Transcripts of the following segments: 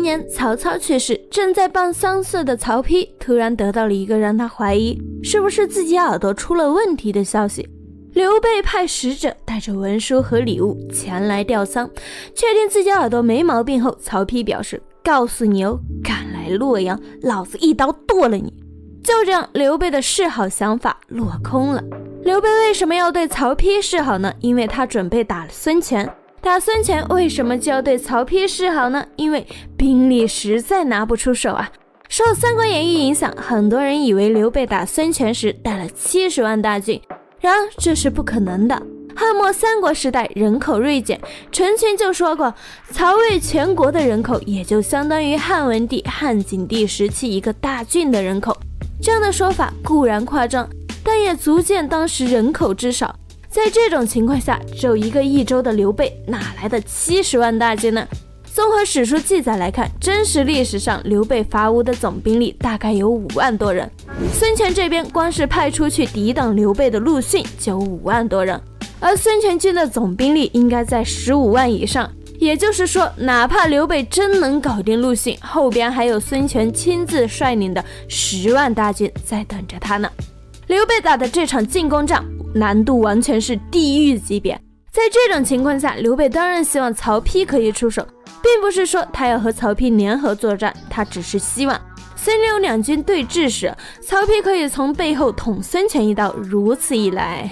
年，曹操去世，正在办丧事的曹丕突然得到了一个让他怀疑是不是自己耳朵出了问题的消息。刘备派使者带着文书和礼物前来吊丧，确定自己耳朵没毛病后，曹丕表示告诉你哦，敢来洛阳，老子一刀剁了你。就这样，刘备的示好想法落空了。刘备为什么要对曹丕示好呢？因为他准备打孙权。打孙权为什么就要对曹丕示好呢？因为兵力实在拿不出手啊。受《三国演义》影响，很多人以为刘备打孙权时带了70万大军，然而这是不可能的。汉末三国时代人口锐减，陈群就说过，曹魏全国的人口也就相当于汉文帝、汉景帝时期一个大郡的人口。这样的说法固然夸张，但也足见当时人口之少。在这种情况下，只有一个益州的刘备哪来的70万大军呢？综合史书记载来看，真实历史上刘备伐吴的总兵力大概有5万多人。孙权这边光是派出去抵挡刘备的陆逊就5万多人，而孙权军的总兵力应该在15万以上。也就是说，哪怕刘备真能搞定陆逊，后边还有孙权亲自率领的10万大军在等着他呢。刘备打的这场进攻战难度完全是地狱级别。在这种情况下，刘备当然希望曹丕可以出手，并不是说他要和曹丕联合作战，他只是希望孙刘两军对峙时，曹丕可以从背后捅孙权一刀，如此一来，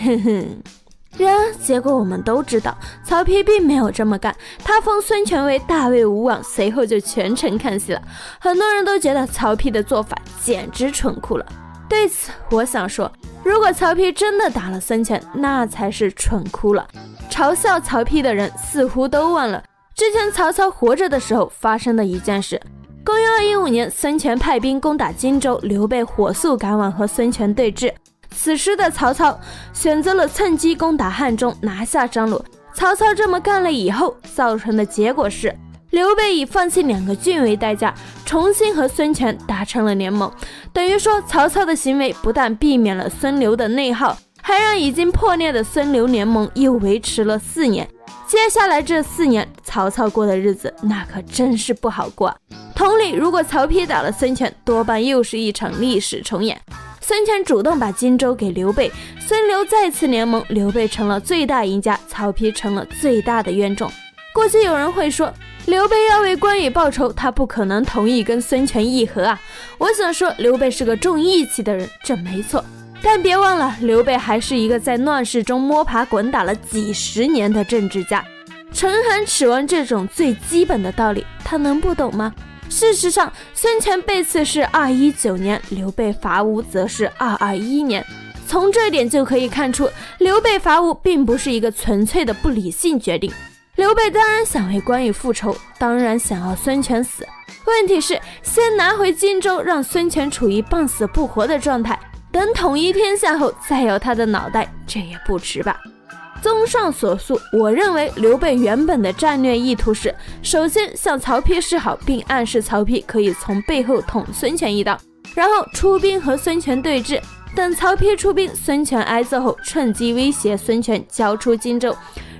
然而结果我们都知道，曹丕并没有这么干，他封孙权为大魏吴王，随后就全程看戏了。很多人都觉得曹丕的做法简直蠢酷了。对此我想说，如果曹丕真的打了孙权，那才是蠢哭了。嘲笑曹丕的人似乎都忘了之前曹操活着的时候发生的一件事。公元215年，孙权派兵攻打荆州，刘备火速赶往和孙权对峙。此时的曹操选择了趁机攻打汉中，拿下张鲁。曹操这么干了以后，造成的结果是刘备以放弃2个郡为代价，重新和孙权达成了联盟。等于说，曹操的行为不但避免了孙刘的内耗，还让已经破裂的孙刘联盟又维持了4年。接下来这4年，曹操过的日子那可真是不好过。同理，如果曹丕打了孙权，多半又是一场历史重演。孙权主动把荆州给刘备，孙刘再次联盟，刘备成了最大赢家，曹丕成了最大的冤种。估计有人会说，刘备要为关羽报仇，他不可能同意跟孙权议和啊。我想说，刘备是个重义气的人，这没错。但别忘了，刘备还是一个在乱世中摸爬滚打了几十年的政治家。唇寒齿亡这种最基本的道理，他能不懂吗？事实上，孙权被刺是219年，刘备伐吴则是221年。从这点就可以看出，刘备伐吴并不是一个纯粹的不理性决定。刘备当然想为关羽复仇，当然想要孙权死。问题是，先拿回荆州，让孙权处于半死不活的状态，等统一天下后再要他的脑袋，这也不迟吧。综上所述，我认为刘备原本的战略意图是，首先向曹丕示好，并暗示曹丕可以从背后捅孙权一刀，然后出兵和孙权对峙，等曹丕出兵，孙权挨揍后，趁机威胁孙权交出荆州。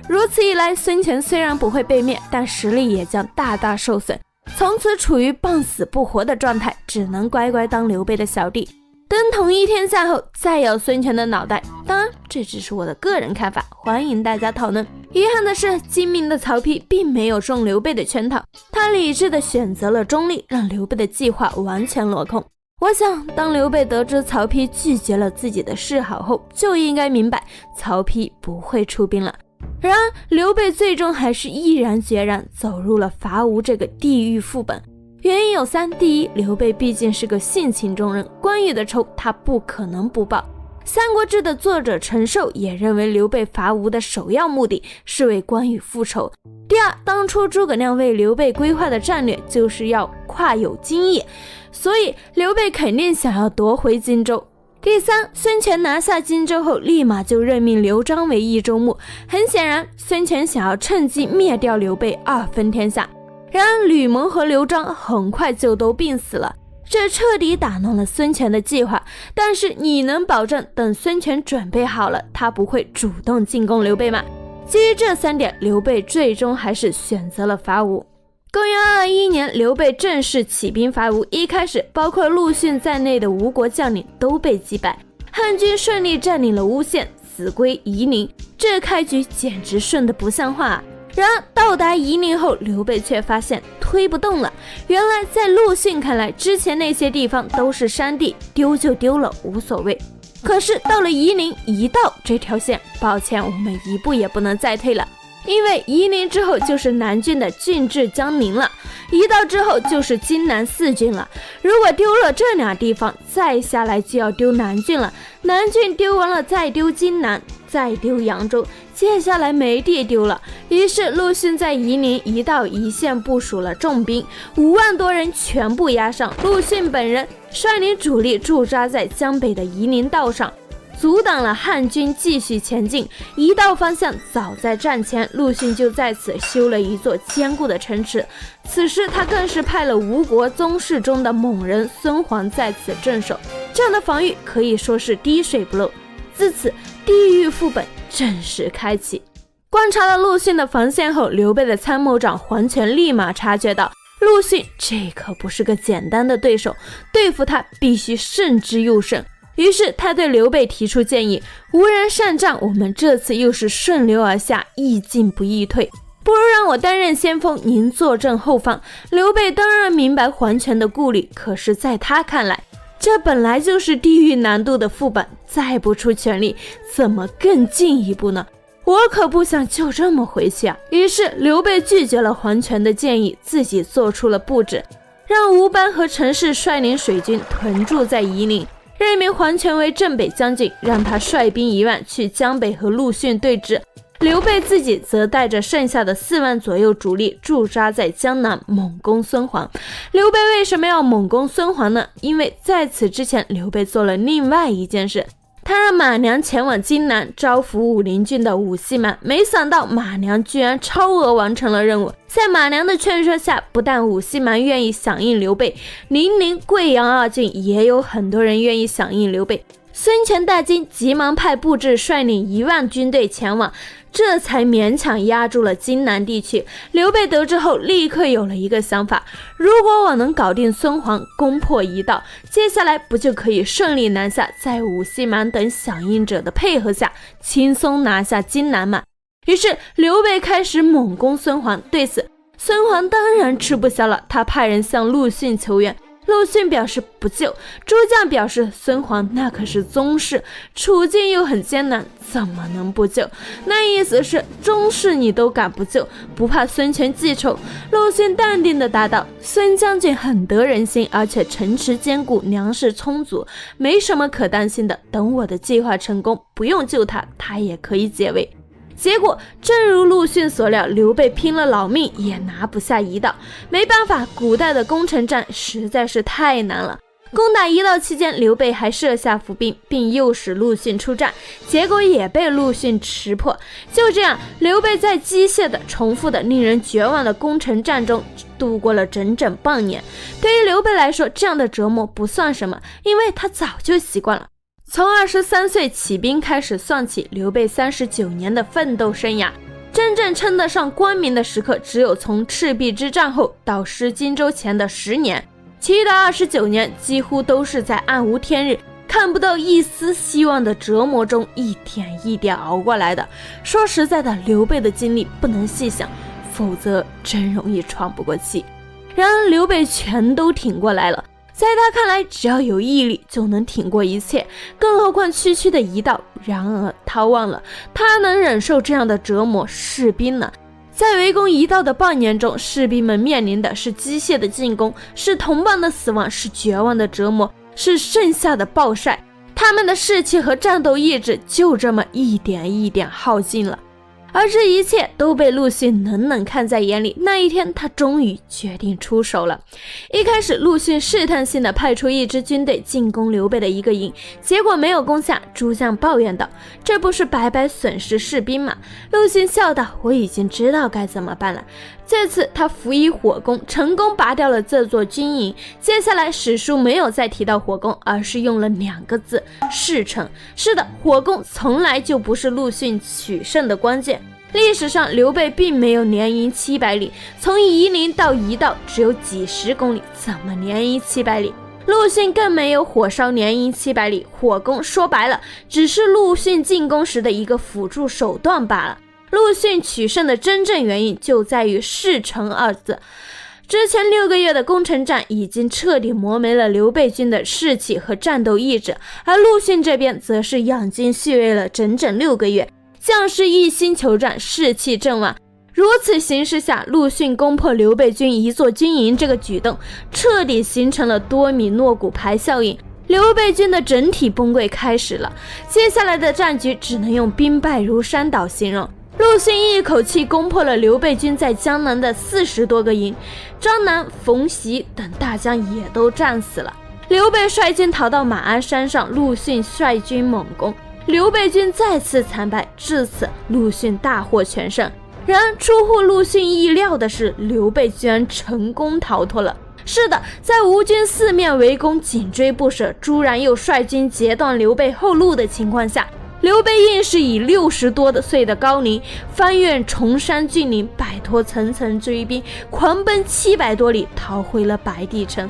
如此一来，孙权虽然不会被灭，但实力也将大大受损，从此处于半死不活的状态，只能乖乖当刘备的小弟。等统一天下后，再要孙权的脑袋。当然，这只是我的个人看法，欢迎大家讨论。遗憾的是，精明的曹丕并没有中刘备的圈套，他理智的选择了中立，让刘备的计划完全落空。我想，当刘备得知曹丕拒绝了自己的示好后，就应该明白曹丕不会出兵了。然而，刘备最终还是毅然决然走入了伐吴这个地狱副本。原因有3：第一，刘备毕竟是个性情中人，关羽的仇他不可能不报。《三国志》的作者陈寿也认为刘备伐吴的首要目的是为关羽复仇。第二，当初诸葛亮为刘备规划的战略就是要跨有荆益，所以刘备肯定想要夺回荆州。第三，孙权拿下荆州后，立马就任命刘璋为益州牧，很显然，孙权想要趁机灭掉刘备，2分天下。然而吕蒙和刘璋很快就都病死了，这彻底打乱了孙权的计划。但是你能保证等孙权准备好了，他不会主动进攻刘备吗？基于这3点，刘备最终还是选择了伐吴。公元221年，天，刘备正式起兵伐吴，一开始包括陆逊在内的吴国将领都被击败，汉军顺利占领了巫县、秭归、夷陵，这开局简直顺得不像话啊。然而到达夷陵后，刘备却发现推不动了。原来在陆逊看来，之前那些地方都是山地，丢就丢了，无所谓。可是到了夷陵一道这条线，抱歉，我们一步也不能再退了，因为夷陵之后就是南郡的郡治江宁了，一道之后就是荆南4郡了。如果丢了这俩地方，再下来就要丢南郡了，南郡丢完了再丢荆南，再丢扬州，接下来没地丢了。于是陆逊在夷陵一道一线部署了重兵，5万多人全部压上。陆逊本人率领主力驻扎在江北的夷陵道上，阻挡了汉军继续前进。一道方向早在战前，陆逊就在此修了一座坚固的城池。此时他更是派了吴国宗室中的猛人孙桓在此镇守，这样的防御可以说是滴水不漏。自此地狱副本正式开启。观察了陆逊的防线后，刘备的参谋长桓权立马察觉到陆逊这可不是个简单的对手，对付他必须慎之又慎。于是他对刘备提出建议，无人善战，我们这次又是顺流而下，易进不易退，不如让我担任先锋，您坐镇后方。刘备当然明白桓权的顾虑，可是在他看来，这本来就是地狱难度的副本，再不出全力，怎么更进一步呢？我可不想就这么回去啊！于是刘备拒绝了桓权的建议，自己做出了布置，让吴班和陈氏率领水军屯驻在夷陵，任命桓权为镇北将军，让他率兵1万去江北和陆逊对峙。刘备自己则带着剩下的4万左右主力驻扎在江南，猛攻孙桓。刘备为什么要猛攻孙桓呢？因为在此之前，刘备做了另外一件事，他让马良前往荆南招抚武陵郡的武西蛮，没想到马良居然超额完成了任务。在马良的劝说下，不但武西蛮愿意响应刘备，零陵、贵阳2郡也有很多人愿意响应刘备。孙权大惊，急忙派布置率领1万军队前往，这才勉强压住了荆南地区。刘备得知后立刻有了一个想法，如果我能搞定孙桓，攻破一道，接下来不就可以顺利南下，在武西蛮等响应者的配合下轻松拿下荆南吗？于是刘备开始猛攻孙桓。对此孙桓当然吃不消了，他派人向陆逊求援，陆逊表示不救，诸将表示孙桓那可是宗室，处境又很艰难，怎么能不救？那意思是宗室你都敢不救，不怕孙权记仇？陆逊淡定地答道，孙将军很得人心，而且城池坚固，粮食充足，没什么可担心的，等我的计划成功，不用救他，他也可以解围。结果正如陆逊所料，刘备拼了老命也拿不下一道。没办法，古代的攻城战实在是太难了。攻打一道期间，刘备还设下伏兵，并诱使陆逊出战，结果也被陆逊识破。就这样，刘备在机械的、重复的、令人绝望的攻城战中度过了整整半年。对于刘备来说，这样的折磨不算什么，因为他早就习惯了。从23岁起兵开始算起，刘备39年的奋斗生涯，真正称得上光明的时刻，只有从赤壁之战后到失荆州前的10年，其余的29年几乎都是在暗无天日、看不到一丝希望的折磨中一点一点熬过来的。说实在的，刘备的经历不能细想，否则真容易喘不过气。然而刘备全都挺过来了，在他看来，只要有毅力就能挺过一切，更何况区区的一道。然而他忘了，他能忍受这样的折磨，士兵呢？在围攻一道的半年中，士兵们面临的是机械的进攻，是同伴的死亡，是绝望的折磨，是盛夏的暴晒。他们的士气和战斗意志就这么一点一点耗尽了。而这一切都被陆逊冷冷看在眼里。那一天，他终于决定出手了。一开始，陆逊试探性的派出一支军队进攻刘备的一个营，结果没有攻下。诸将抱怨道：“这不是白白损失士兵吗？”陆逊笑道：“我已经知道该怎么办了。”这次他辅以火攻，成功拔掉了这座军营。接下来史书没有再提到火攻，而是用了2个字：事成。是的，火攻从来就不是陆逊取胜的关键。历史上刘备并没有连赢700里，从夷陵到夷道只有几十公里，怎么连赢700里？陆逊更没有火烧连营700里，火攻说白了只是陆逊进攻时的一个辅助手段罢了。陆逊取胜的真正原因就在于事成2字。之前6个月的攻城战已经彻底磨没了刘备军的士气和战斗意志，而陆逊这边则是养精蓄锐了整整6个月，将士一心求战，士气正旺。如此形势下，陆逊攻破刘备军一座军营这个举动，彻底形成了多米诺骨牌效应，刘备军的整体崩溃开始了。接下来的战局只能用兵败如山倒形容。陆逊一口气攻破了刘备军在江南的40多个营，张南、冯习等大将也都战死了。刘备率军逃到马鞍山上，陆逊率军猛攻，刘备军再次惨败，至此陆逊大获全胜。然而出乎陆逊意料的是，刘备居然成功逃脱了。是的，在吴军四面围攻、紧追不舍，朱然又率军截断刘备后路的情况下，刘备硬是以60多岁的高龄翻越崇山峻岭，摆脱层层追兵，狂奔700多里，逃回了白帝城。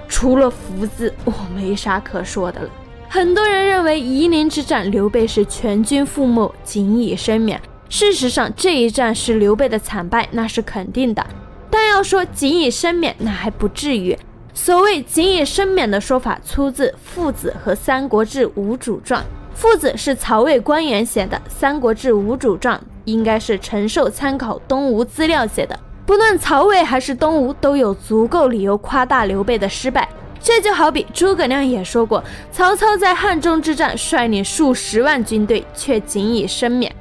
除了福字，我没啥可说的了。很多人认为夷陵之战刘备是全军覆没，仅以身免。事实上，这一战是刘备的惨败，那是肯定的。但要说仅以身免，那还不至于。所谓仅以身免的说法，出自《父子》和《三国志·吴主传》。父子是曹魏官员写的，《三国志·吴主传》应该是陈寿参考东吴资料写的。不论曹魏还是东吴，都有足够理由夸大刘备的失败。这就好比诸葛亮也说过，曹操在汉中之战率领数十万军队，却仅以身免。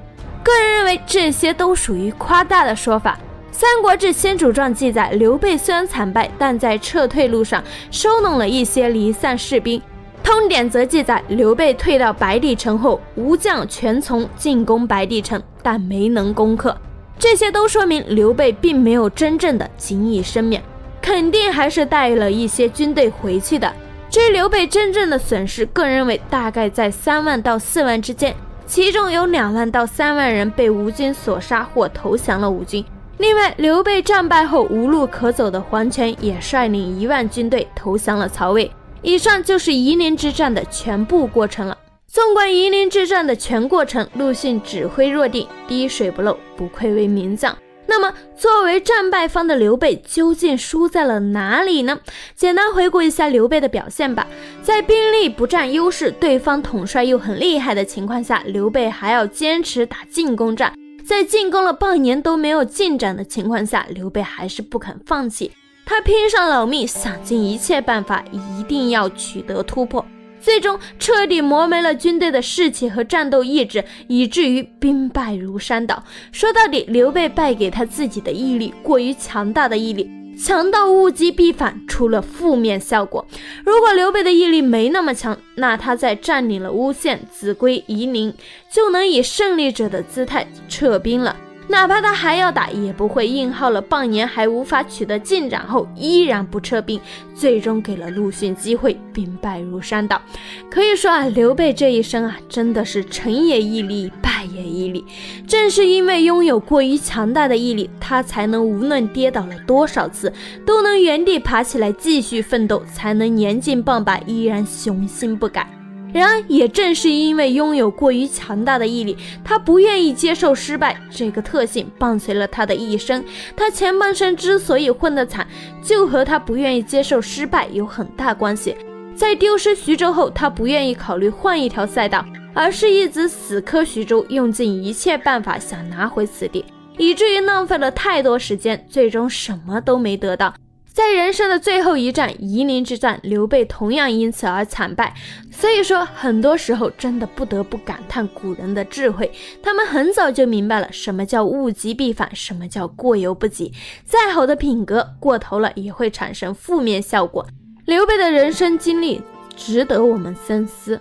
个人认为这些都属于夸大的说法。《三国志·先主传》记载，刘备虽然惨败，但在撤退路上收拢了一些离散士兵。通典则记载，刘备退到白帝城后，吴将全从进攻白帝城，但没能攻克。这些都说明刘备并没有真正的仅以身免，肯定还是带了一些军队回去的。至于刘备真正的损失，个人认为大概在3万到4万之间，其中有2万到3万人被吴军所杀或投降了吴军。另外，刘备战败后无路可走的黄权也率领1万军队投降了曹魏。以上就是夷陵之战的全部过程了。纵观夷陵之战的全过程，陆逊指挥若定，滴水不漏，不愧为名将。那么作为战败方的刘备究竟输在了哪里呢？简单回顾一下刘备的表现吧。在兵力不占优势，对方统帅又很厉害的情况下，刘备还要坚持打进攻战。在进攻了半年都没有进展的情况下，刘备还是不肯放弃，他拼上老命，想尽一切办法，一定要取得突破。最终彻底磨没了军队的士气和战斗意志，以至于兵败如山倒。说到底，刘备败给他自己的毅力，过于强大的毅力，强到物极必反，出了负面效果。如果刘备的毅力没那么强，那他在占领了乌县、秭归、夷陵，就能以胜利者的姿态撤兵了。哪怕他还要打，也不会硬耗了半年还无法取得进展后依然不撤兵，最终给了陆逊机会，兵败如山倒。可以说刘备这一生真的是成也毅力，败也毅力。正是因为拥有过于强大的毅力，他才能无论跌倒了多少次，都能原地爬起来继续奋斗，才能年近半百依然雄心不改。然而也正是因为拥有过于强大的毅力，他不愿意接受失败这个特性伴随了他的一生。他前半生之所以混得惨，就和他不愿意接受失败有很大关系。在丢失徐州后，他不愿意考虑换一条赛道，而是一直死磕徐州，用尽一切办法想拿回此地，以至于浪费了太多时间，最终什么都没得到。在人生的最后一战夷陵之战，刘备同样因此而惨败。所以说很多时候真的不得不感叹古人的智慧，他们很早就明白了什么叫物极必反，什么叫过犹不及。再好的品格过头了也会产生负面效果。刘备的人生经历值得我们深思。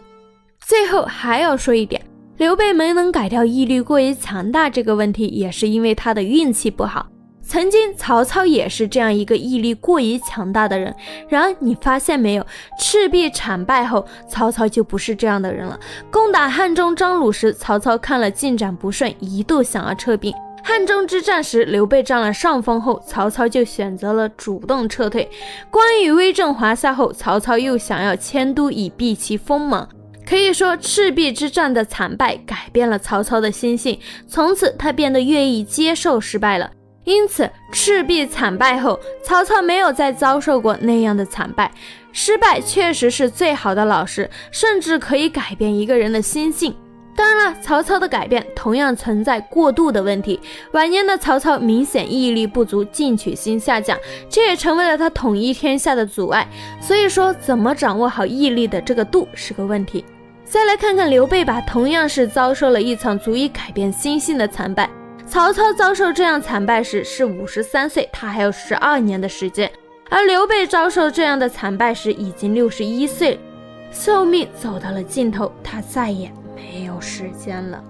最后还要说一点，刘备没能改掉毅力过于强大这个问题，也是因为他的运气不好。曾经曹操也是这样一个毅力过于强大的人，然而你发现没有，赤壁惨败后，曹操就不是这样的人了。攻打汉中张鲁时，曹操看了进展不顺，一度想要撤兵。汉中之战时，刘备占了上风后，曹操就选择了主动撤退。关羽威震华夏后，曹操又想要迁都以避其锋芒。可以说，赤壁之战的惨败改变了曹操的心性，从此他变得愿意接受失败了。因此，赤壁惨败后，曹操没有再遭受过那样的惨败。失败确实是最好的老师，甚至可以改变一个人的心性。当然了，曹操的改变同样存在过度的问题。晚年的曹操明显毅力不足，进取心下降，这也成为了他统一天下的阻碍。所以说，怎么掌握好毅力的这个度是个问题。再来看看刘备吧，同样是遭受了一场足以改变心性的惨败。曹操遭受这样惨败时是53岁，他还有12年的时间，而刘备遭受这样的惨败时已经61岁了，寿命走到了尽头，他再也没有时间了。